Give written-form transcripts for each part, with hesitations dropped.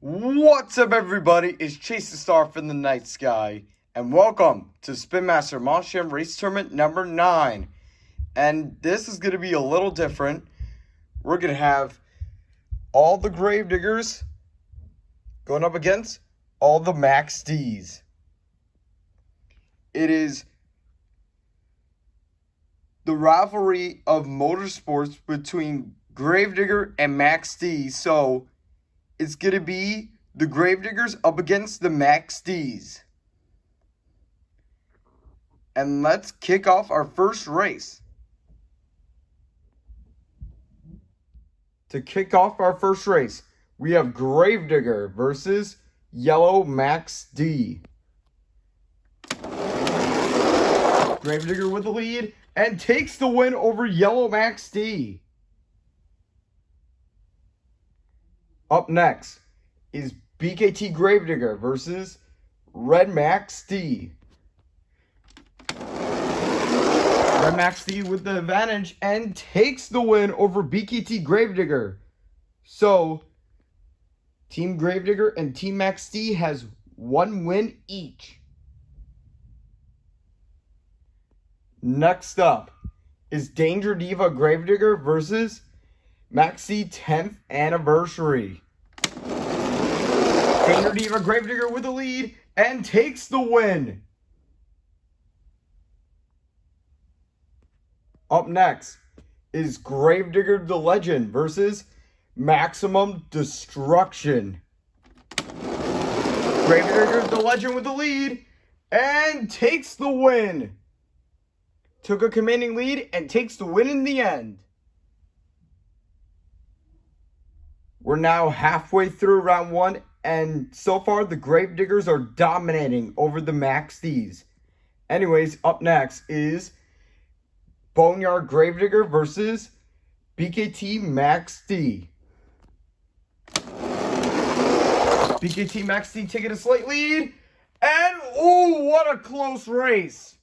What's up, everybody? It's Chase the Star from the night sky, and welcome to Spin Master Monster Race Tournament number 9. And this is going to be a little different. We're going to have all the Gravediggers going up against all the Max D's. It is the rivalry of motorsports between Gravedigger and Max D. So it's going to be the Gravediggers up against the Max D's. And let's kick off our first race. To kick off our first race, we have Gravedigger versus Yellow Max D. Gravedigger with the lead and takes the win over Yellow Max D. Up next is BKT Gravedigger versus Red Max D. Red Max D with the advantage and takes the win over BKT Gravedigger. So, Team Gravedigger and Team Max D has one win each. Next up is Danger Diva Gravedigger versus Max D 10th Anniversary. Danger Diva Gravedigger with the lead and takes the win. Up next is Gravedigger the Legend versus Maximum Destruction. Gravedigger the Legend with the lead and takes the win. Took a commanding lead and takes the win in the end. We're now halfway through round 1, and so far the Gravediggers are dominating over the Max D's. Anyways, up next is Boneyard Gravedigger versus BKT Max D. BKT Max D taking a slight lead, and oh, what a close race.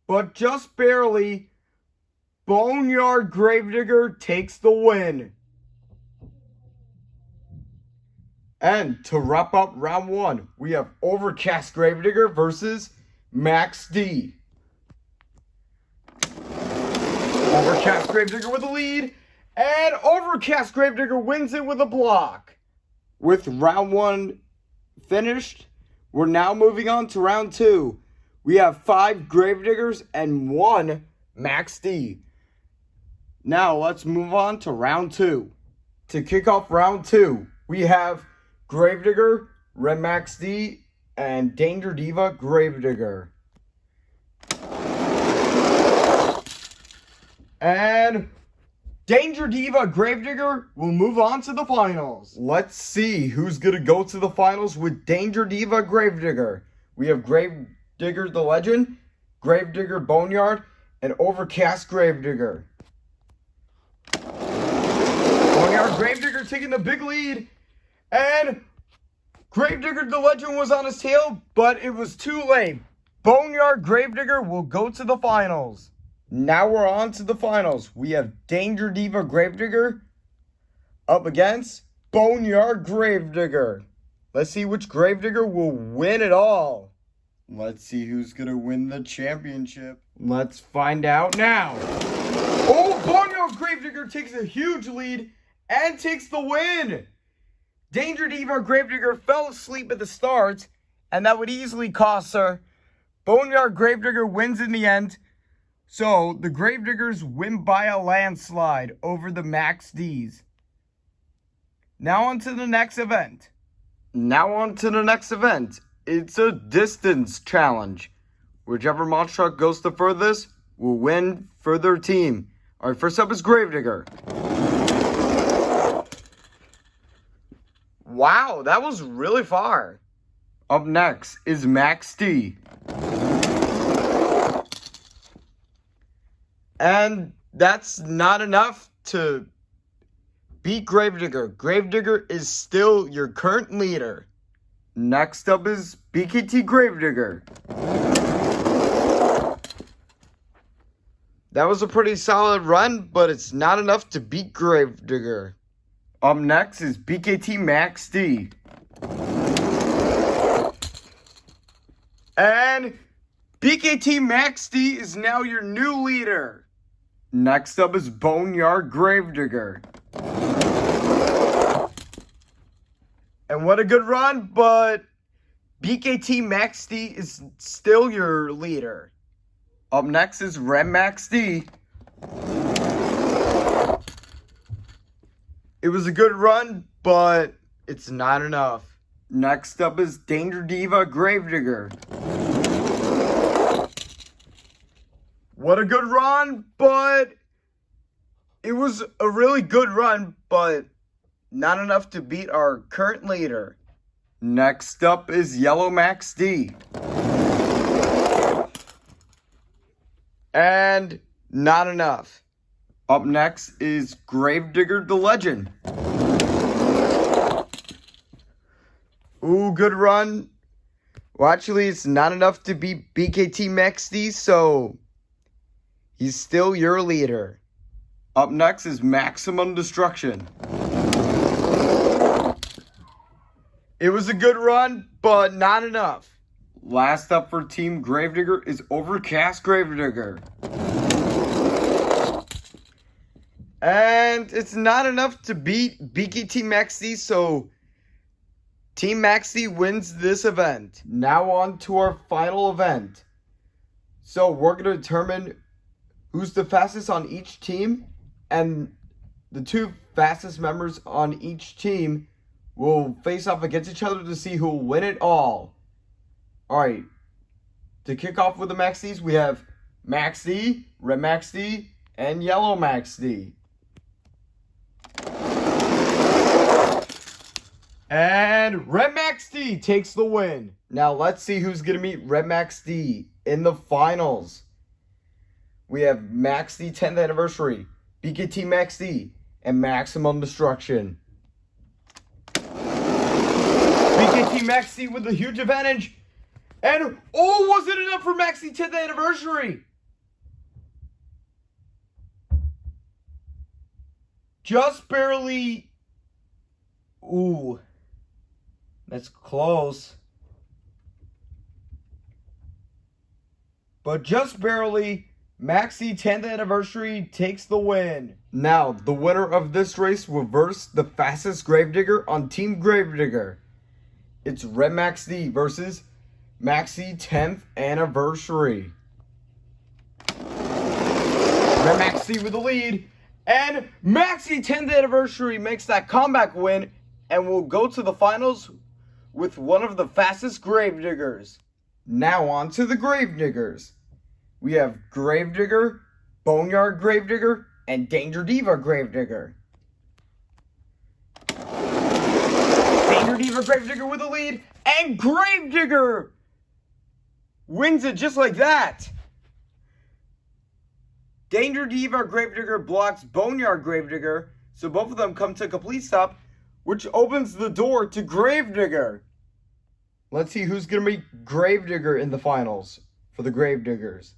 But just barely, Boneyard Gravedigger takes the win. And to wrap up round 1, we have Overcast Gravedigger versus Max D. Overcast Gravedigger with the lead, and Overcast Gravedigger wins it with a block. With round 1 finished, we're now moving on to round 2. We have 5 Gravediggers and 1 Max D. Now let's move on to round 2. To kick off round 2, we have Gravedigger, Red Max D, and Danger Diva Gravedigger. And Danger Diva Gravedigger will move on to the finals. Let's see who's going to go to the finals with Danger Diva Gravedigger. We have Gravedigger the Legend, Gravedigger Boneyard, and Overcast Gravedigger. Boneyard Gravedigger taking the big lead, and Gravedigger the Legend was on his tail, but it was too late. Boneyard Gravedigger will go to the finals. Now we're on to the finals. We have Danger Diva Gravedigger up against Boneyard Gravedigger. Let's see which Gravedigger will win it all. Let's see who's going to win the championship. Let's find out now. Oh, Boneyard Gravedigger takes a huge lead and takes the win. Danger Diva Gravedigger fell asleep at the start, and that would easily cost her. Boneyard Gravedigger wins in the end. So, the Gravediggers win by a landslide over the Max D's. Now on to the next event. It's a distance challenge. Whichever monster truck goes the furthest will win for their team. Alright, first up is Gravedigger. Wow, that was really far. Up next is Max D. And that's not enough to beat Gravedigger. Gravedigger is still your current leader. Next up is BKT Gravedigger. That was a pretty solid run, but it's not enough to beat Gravedigger. Up next is BKT Max D. And BKT Max D is now your new leader. Next up is Boneyard Gravedigger. And what a good run, but BKT Max D is still your leader. Up next is Red Max D. It was a good run, but it's not enough. Next up is Danger Diva Gravedigger. What a good run, but it was a really good run, but not enough to beat our current leader. Next up is Yellow Max D. And not enough. Up next is Gravedigger the Legend. Ooh, good run. Well, actually, it's not enough to beat BKT Max D, so he's still your leader. Up next is Maximum Destruction. It was a good run, but not enough. Last up for Team Gravedigger is Overcast Gravedigger. And it's not enough to beat BKT Max D, so Team Max D wins this event. Now on to our final event. So we're going to determine who's the fastest on each team, and the two fastest members on each team will face off against each other to see who will win it all. Alright, to kick off with the Max Ds, we have Max D, Red Max D, and Yellow Max D. And Red Max D takes the win. Now let's see who's going to meet Red Max D in the finals. We have Max D 10th Anniversary, BKT Max D, and Maximum Destruction. BKT Max D with a huge advantage. And, oh, was it enough for Max D 10th Anniversary? Just barely. Ooh. That's close. But just barely, Max D 10th Anniversary takes the win. Now, the winner of this race will verse the fastest Gravedigger on Team Gravedigger. It's Red Max D versus Max D 10th Anniversary. Red Max D with the lead. And Max D 10th Anniversary makes that comeback win and will go to the finals with one of the fastest Gravediggers. Now on to the Gravediggers. We have Gravedigger, Boneyard Gravedigger, and Danger Diva Gravedigger. Danger Diva Gravedigger with the lead, and Gravedigger wins it just like that. Danger Diva Gravedigger blocks Boneyard Gravedigger, so both of them come to a complete stop, which opens the door to Gravedigger. Let's see who's going to meet Gravedigger in the finals for the Gravediggers.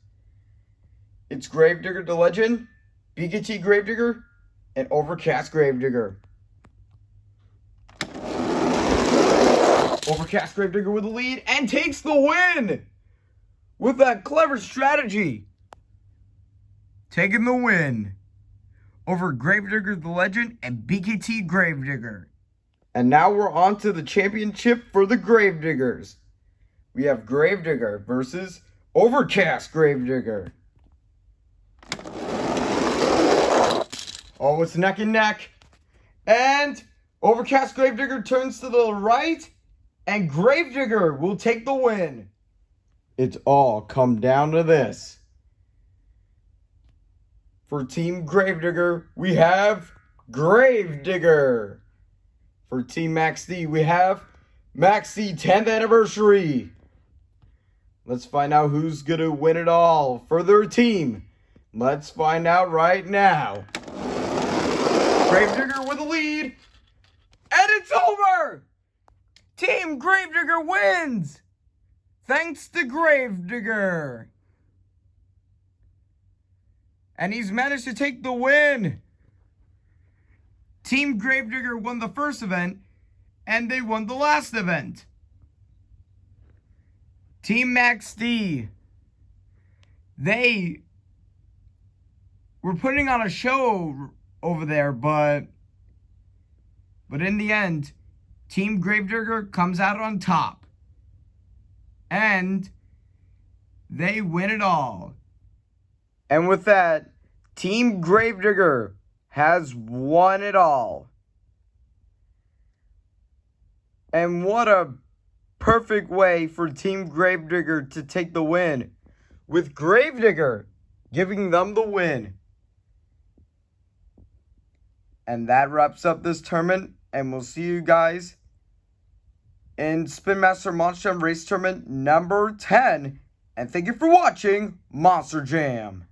It's Gravedigger the Legend, BKT Gravedigger, and Overcast Gravedigger. Overcast Gravedigger with the lead and takes the win with that clever strategy. Taking the win over Gravedigger the Legend and BKT Gravedigger. And now we're on to the championship for the Gravediggers. We have Gravedigger versus Overcast Gravedigger. Oh, it's neck and neck. And Overcast Gravedigger turns to the right, and Gravedigger will take the win. It's all come down to this. For Team Gravedigger, we have Gravedigger. For Team Max D, we have Max D 10th Anniversary. Let's find out who's going to win it all for their team. Let's find out right now. Gravedigger with the lead. And it's over! Team Gravedigger wins! Thanks to Gravedigger. And he's managed to take the win. Team Gravedigger won the first event, and they won the last event. Team Max D, they were putting on a show over there, but in the end, Team Gravedigger comes out on top. And they win it all. And with that, Team Gravedigger has won it all. And what a perfect way for Team Gravedigger to take the win, with Gravedigger giving them the win. And that wraps up this tournament, and we'll see you guys in Spin Master Monster Jam Race Tournament number 10. And thank you for watching Monster Jam.